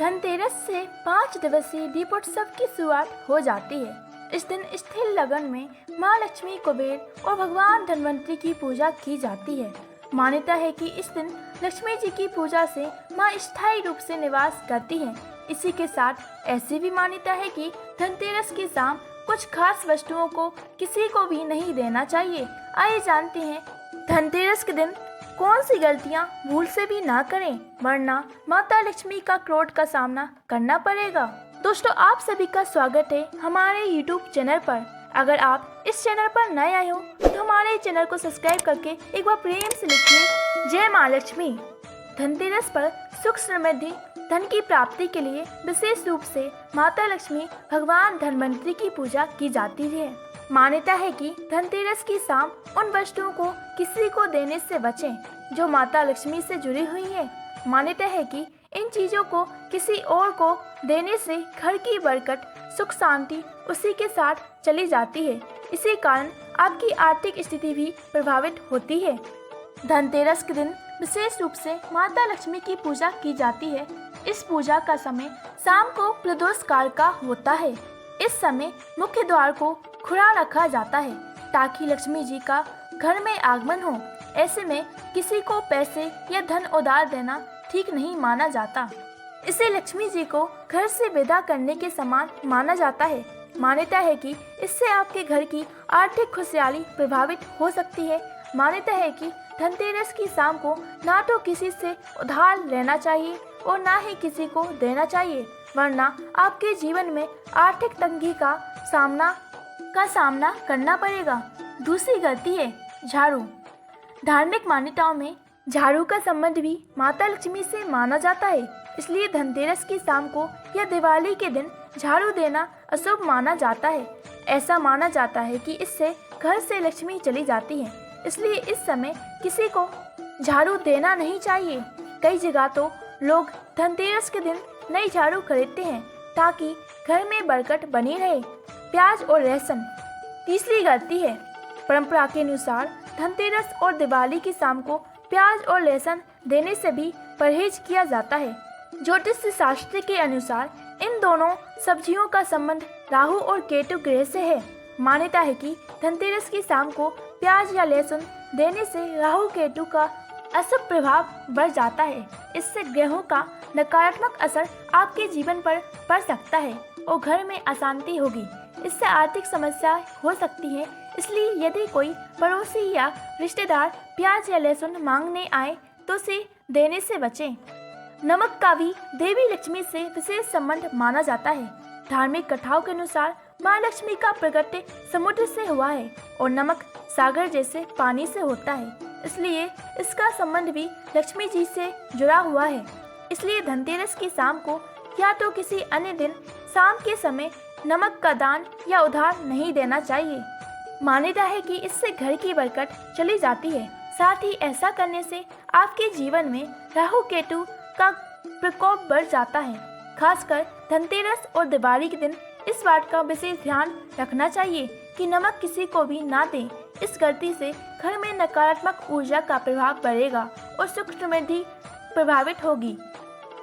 धनतेरस से 5 दिवसीय दीपोत्सव की शुरुआत हो जाती है। इस दिन स्थिर लगन में माँ लक्ष्मी, कुबेर और भगवान धन्वंतरी की पूजा की जाती है। मान्यता है कि इस दिन लक्ष्मी जी की पूजा से माँ स्थायी रूप से निवास करती है। इसी के साथ ऐसी भी मान्यता है कि धनतेरस की शाम कुछ खास वस्तुओं को किसी को भी नहीं देना चाहिए। आइए जानते हैं धनतेरस के दिन कौन सी गलतियां भूल से भी ना करें, वरना माता लक्ष्मी का क्रोध का सामना करना पड़ेगा। दोस्तों, आप सभी का स्वागत है हमारे YouTube चैनल पर। अगर आप इस चैनल पर नए आए हो तो हमारे चैनल को सब्सक्राइब करके एक बार प्रेम से लिखिए जय माँ लक्ष्मी। धनतेरस पर सुख समृद्धि धन की प्राप्ति के लिए विशेष रूप से माता लक्ष्मी, भगवान धन्वंतरी की पूजा की जाती है। मान्यता है कि धनतेरस की शाम उन वस्तुओं को किसी को देने से बचें जो माता लक्ष्मी से जुड़ी हुई है। मान्यता है कि इन चीजों को किसी और को देने से घर की बरकत, सुख शांति उसी के साथ चली जाती है। इसी कारण आपकी आर्थिक स्थिति भी प्रभावित होती है। धनतेरस के दिन विशेष रूप से माता लक्ष्मी की पूजा की जाती है। इस पूजा का समय शाम को प्रदोष काल का होता है। इस समय मुख्य द्वार को खुला रखा जाता है ताकि लक्ष्मी जी का घर में आगमन हो। ऐसे में किसी को पैसे या धन उधार देना ठीक नहीं माना जाता। इसे लक्ष्मी जी को घर से विदा करने के समान माना जाता है। मान्यता है कि इससे आपके घर की आर्थिक खुशहाली प्रभावित हो सकती है। मान्यता है कि धनतेरस की शाम को ना तो किसी से उधार लेना चाहिए और ना ही किसी को देना चाहिए, वरना आपके जीवन में आर्थिक तंगी का सामना करना पड़ेगा। दूसरी गलती है झाड़ू। धार्मिक मान्यताओं में झाड़ू का संबंध भी माता लक्ष्मी से माना जाता है। इसलिए धनतेरस की शाम को या दिवाली के दिन झाड़ू देना अशुभ माना जाता है। ऐसा माना जाता है कि इससे घर से लक्ष्मी चली जाती है। इसलिए इस समय किसी को झाड़ू देना नहीं चाहिए। कई जगह तो लोग धनतेरस के दिन नई झाड़ू खरीदते हैं ताकि घर में बरकत बनी रहे। प्याज और लहसुन। तीसरी गलती है परंपरा के अनुसार धनतेरस और दिवाली की शाम को प्याज और लहसुन देने से भी परहेज किया जाता है। ज्योतिष शास्त्र के अनुसार इन दोनों सब्जियों का संबंध राहु और केतु ग्रह से है। मान्यता है कि धनतेरस की शाम को प्याज या लहसुन देने से राहु केतु का अशुभ प्रभाव बढ़ जाता है। इससे ग्रहों का नकारात्मक असर आपके जीवन पर पड़ सकता है और घर में अशांति होगी। इससे आर्थिक समस्या हो सकती है। इसलिए यदि कोई पड़ोसी या रिश्तेदार प्याज या लहसुन मांगने आए तो उसे देने से बचें। नमक का भी देवी लक्ष्मी से विशेष संबंध माना जाता है। धार्मिक कथाओं के अनुसार माँ लक्ष्मी का प्रगट्य समुद्र से हुआ है और नमक सागर जैसे पानी से होता है। इसलिए इसका संबंध भी लक्ष्मी जी से जुड़ा हुआ है। इसलिए धनतेरस की शाम को या तो किसी अन्य दिन शाम के समय नमक का दान या उधार नहीं देना चाहिए। मान्यता है कि इससे घर की बरकत चली जाती है। साथ ही ऐसा करने से आपके जीवन में राहु केतु का प्रकोप बढ़ जाता है। खासकर धनतेरस और दिवाली के दिन इस बात का विशेष ध्यान रखना चाहिए कि नमक किसी को भी ना दें। इस गलती से घर में नकारात्मक ऊर्जा का प्रभाव बढ़ेगा और सुख समृद्धि प्रभावित होगी।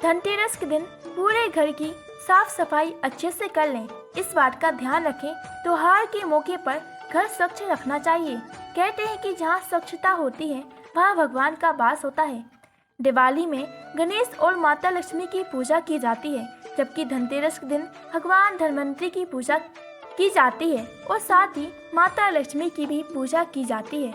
धनतेरस के दिन पूरे घर की साफ सफाई अच्छे से कर लें। इस बात का ध्यान रखें। त्योहार के मौके पर घर स्वच्छ रखना चाहिए। कहते हैं कि जहाँ स्वच्छता होती है वहाँ भगवान का वास होता है। दिवाली में गणेश और माता लक्ष्मी की पूजा की जाती है, जबकि धनतेरस के दिन भगवान धन्वंतरी की पूजा की जाती है और साथ ही माता लक्ष्मी की भी पूजा की जाती है।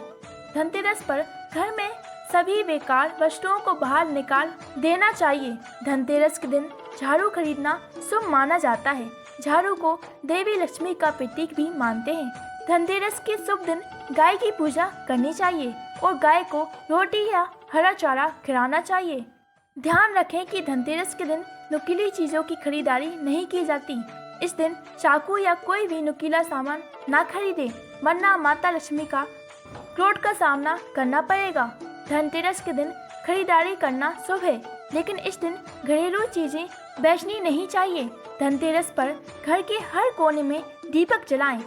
धनतेरस पर घर में सभी बेकार वस्तुओं को बाहर निकाल देना चाहिए। धनतेरस के दिन झाड़ू खरीदना शुभ माना जाता है। झाड़ू को देवी लक्ष्मी का प्रतीक भी मानते हैं। धनतेरस के शुभ दिन गाय की पूजा करनी चाहिए और गाय को रोटी या हरा चारा खिलाना चाहिए। ध्यान रखें कि धनतेरस के दिन नुकीली चीजों की खरीदारी नहीं की जाती। इस दिन चाकू या कोई भी नुकीला सामान ना खरीदें, वरना माता लक्ष्मी का क्रोध का सामना करना पड़ेगा। धनतेरस के दिन खरीदारी करना शुभ है, लेकिन इस दिन घरेलू चीजें बेचनी नहीं चाहिए। धनतेरस पर घर के हर कोने में दीपक जलाएं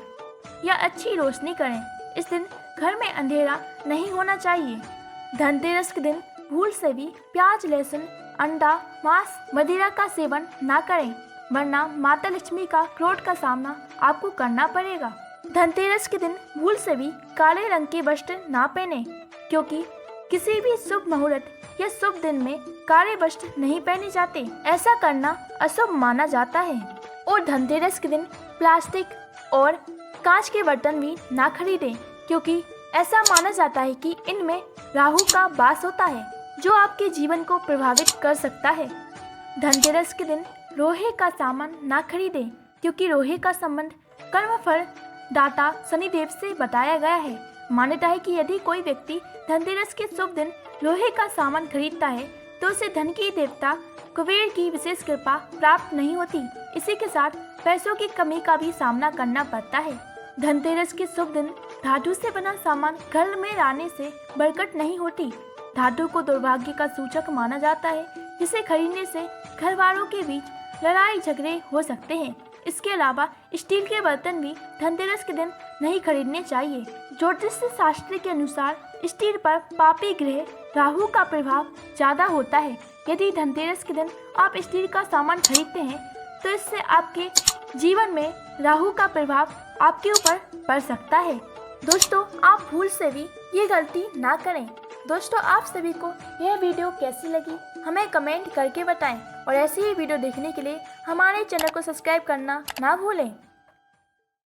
या अच्छी रोशनी करें। इस दिन घर में अंधेरा नहीं होना चाहिए। धनतेरस के दिन भूल से भी प्याज, लहसुन अंडा, मांस, मदिरा का सेवन ना करें, वरना माता लक्ष्मी का क्रोध का सामना आपको करना पड़ेगा। धनतेरस के दिन भूल से भी काले रंग के वस्त्र ना पहने, क्योंकि किसी भी शुभ मुहूर्त या शुभ दिन में काले वस्त्र नहीं पहने जाते। ऐसा करना अशुभ माना जाता है। और धनतेरस के दिन प्लास्टिक और कांच के बर्तन भी ना खरीदें, क्योंकि ऐसा माना जाता है कि इनमें राहु का वास होता है, जो आपके जीवन को प्रभावित कर सकता है। धनतेरस के दिन लोहे का सामान ना खरीदें, क्योंकि लोहे का संबंध कर्मफल दाता शनिदेव से बताया गया है। मान्यता है कि यदि कोई व्यक्ति धनतेरस के शुभ दिन लोहे का सामान खरीदता है तो उसे धन की देवता कुबेर की विशेष कृपा प्राप्त नहीं होती। इसी के साथ पैसों की कमी का भी सामना करना पड़ता है। धनतेरस के शुभ दिन धातु से बना सामान घर में लाने से बरकत नहीं होती। धातु को दुर्भाग्य का सूचक माना जाता है, जिसे खरीदने से घर वालों के बीच लड़ाई झगड़े हो सकते हैं। इसके अलावा स्टील के बर्तन भी धनतेरस के दिन नहीं खरीदने चाहिए। ज्योतिष शास्त्र के अनुसार स्टील पर पापी ग्रह राहु का प्रभाव ज्यादा होता है। यदि धनतेरस के दिन आप स्टील का सामान खरीदते हैं तो इससे आपके जीवन में राहु का प्रभाव आपके ऊपर पड़ सकता है। दोस्तों, आप भूल से भी ये गलती ना करें। दोस्तों, आप सभी को यह वीडियो कैसी लगी हमें कमेंट करके बताएं और ऐसी ही वीडियो देखने के लिए हमारे चैनल को सब्सक्राइब करना ना भूलें।